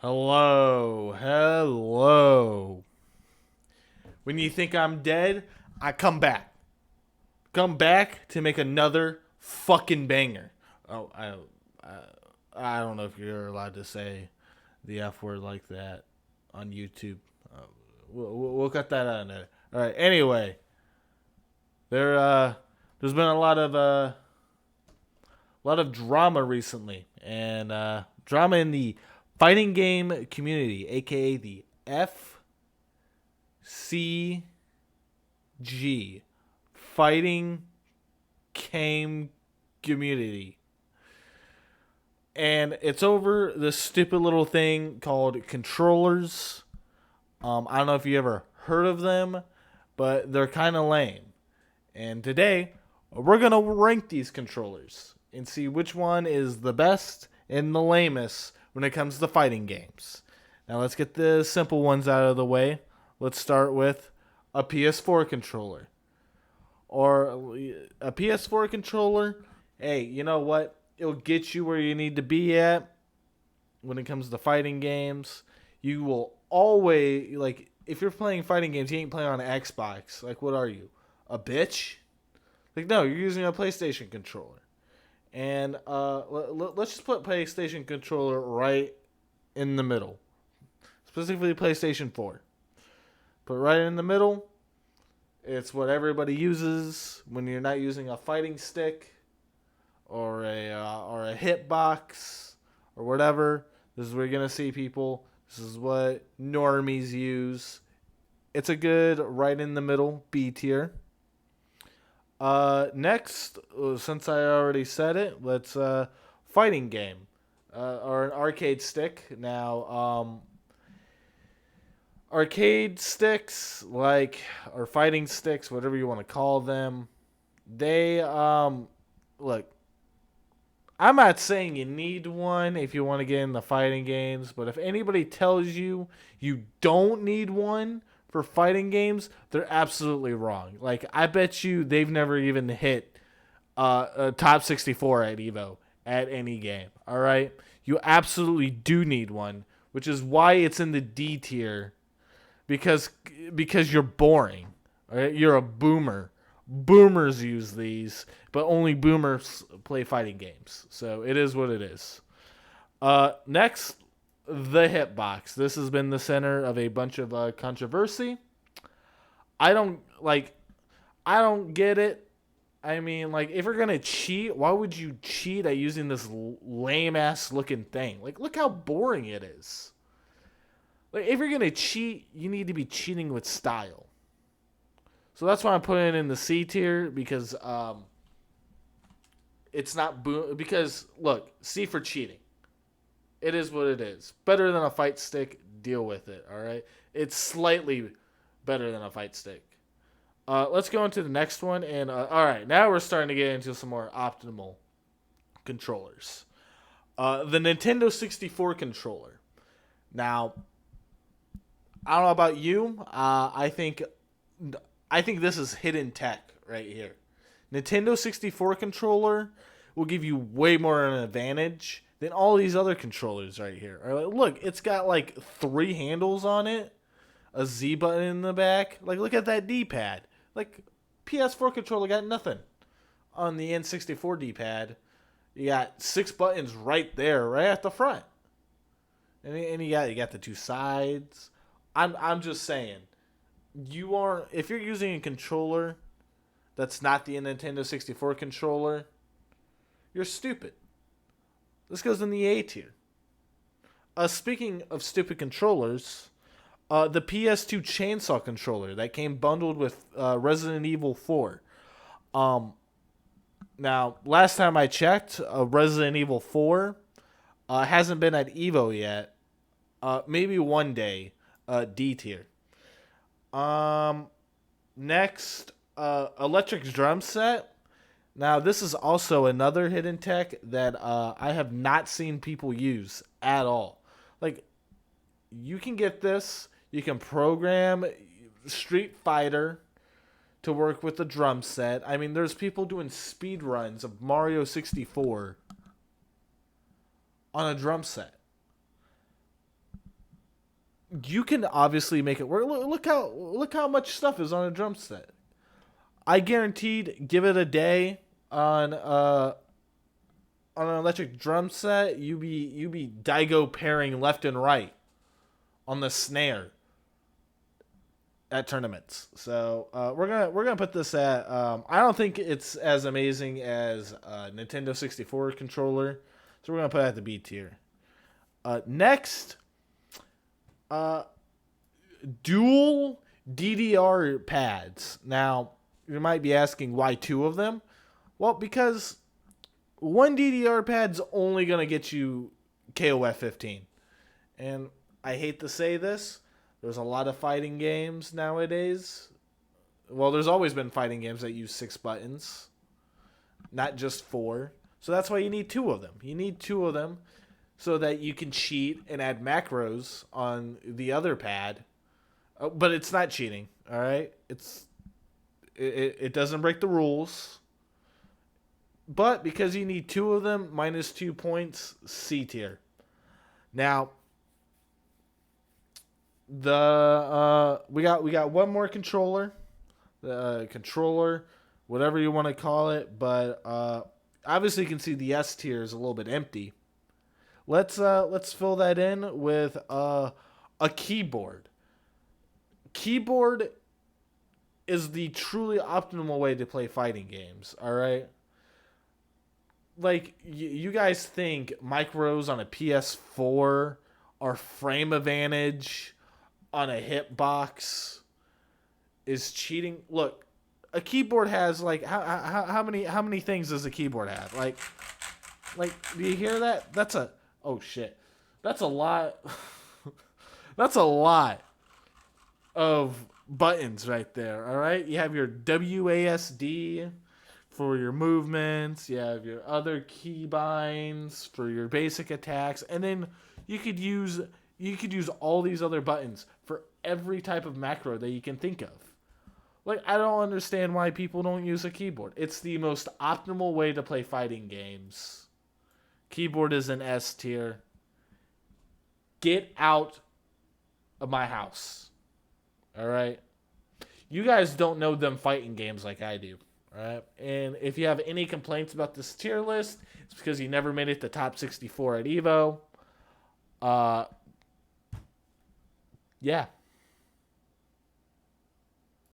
Hello. When you think I'm dead, I come back. Come back to make another fucking banger. Oh, I don't know if you're allowed to say the F word like that on YouTube. Uh, we'll cut that out of there. All right. Anyway, there's been a lot of drama recently, and drama in the fighting game community, aka the FCG, fighting game community. And it's over this stupid little thing called controllers. I don't know if you ever heard of them, but they're kind of lame. And today, we're going to rank these controllers and see which one is the best and the lamest when it comes to fighting games. Now, let's get the simple ones out of the way. Let's start with a PS4 controller. Or a PS4 controller, hey, you know what? It'll get you where you need to be at when it comes to fighting games. You will always, like, if you're playing fighting games, you ain't playing on an Xbox. Like, what are you? A bitch? Like, no, you're using a PlayStation controller. And let's just put PlayStation controller right in the middle. Specifically PlayStation 4. Put right in the middle. It's what everybody uses when you're not using a fighting stick or a hitbox or whatever. This is where you're gonna see people. This is what normies use. It's a good right in the middle B tier. Next, since I already said it, let's fighting game or an arcade stick. Now, arcade sticks, like, or fighting sticks, whatever you want to call them, they look. I'm not saying you need one if you want to get in the fighting games, but if anybody tells you you don't need one for fighting games, they're absolutely wrong. Like, I bet you they've never even hit a top 64 at Evo at any game. All right, you absolutely do need one, which is why it's in the D tier because you're boring. All right? You're a boomer. Boomers use these, but only boomers play fighting games. So it is what it is. Next, the Hitbox. This has been the center of a bunch of controversy. I don't like. I don't get it. I mean, like, if you're gonna cheat, why would you cheat at using this lame ass looking thing? Like, look how boring it is. Like, if you're gonna cheat, you need to be cheating with style. So that's why I'm putting it in the C tier because it's not because look, C for cheating. It is what it is. Better than a fight stick. Deal with it. All right. It's slightly better than a fight stick. Let's go into the next one. And all right, now we're starting to get into some more optimal controllers. The Nintendo 64 controller. Now, I don't know about you. I think this is hidden tech right here. Nintendo 64 controller will give you way more of an advantage than all these other controllers right here. Look, it's got like 3 handles on it, a Z button in the back. Like, look at that D-pad. Like, PS4 controller got nothing. On the N64 D-pad, you got 6 buttons right there, right at the front, and you got the 2 sides. I'm just saying, if you're using a controller that's not the Nintendo 64 controller, you're stupid. This goes in the A tier. Speaking of stupid controllers, the PS2 chainsaw controller that came bundled with Resident Evil 4. Now, last time I checked, Resident Evil 4 hasn't been at Evo yet. Maybe one day, D tier. Next, electric drum set. Now, this is also another hidden tech that I have not seen people use at all. Like, you can get this. You can program Street Fighter to work with the drum set. I mean, there's people doing speed runs of Mario 64 on a drum set. you can obviously make it work. Look how much stuff is on a drum set. I guaranteed, give it a day on an electric drum set, you be Daigo pairing left and right on the snare at tournaments. So we're gonna put this at. I don't think it's as amazing as Nintendo 64 controller, so we're gonna put it at the B tier. Next, dual DDR pads. Now you might be asking why two of them. Well, because one DDR pad's only gonna get you KOF 15, and I hate to say this. There's a lot of fighting games nowadays. Well, there's always been fighting games that use 6 buttons, not just 4. So that's why you need 2 of them. You need 2 of them so that you can cheat and add macros on the other pad. But it's not cheating, all right? It doesn't break the rules. But because you need 2 of them, minus 2 points, C tier. Now, we got one more controller, whatever you want to call it, but obviously you can see the S tier is a little bit empty. Let's fill that in with a keyboard. Keyboard is the truly optimal way to play fighting games. All right. Like you guys think micros on a PS4 are frame advantage on a Hitbox is cheating. Look, a keyboard has like how many things does a keyboard have? Like do you hear that? That's a That's a lot. That's a lot of buttons right there. All right, you have your WASD for your movements. You have your other keybinds for your basic attacks, and then you could use all these other buttons for every type of macro that you can think of. Like, I don't understand why people don't use a keyboard. It's the most optimal way to play fighting games. Keyboard is an S tier. Get out of my house. All right? You guys don't know them fighting games like I do. All right? And if you have any complaints about this tier list, it's because you never made it to top 64 at EVO. Yeah.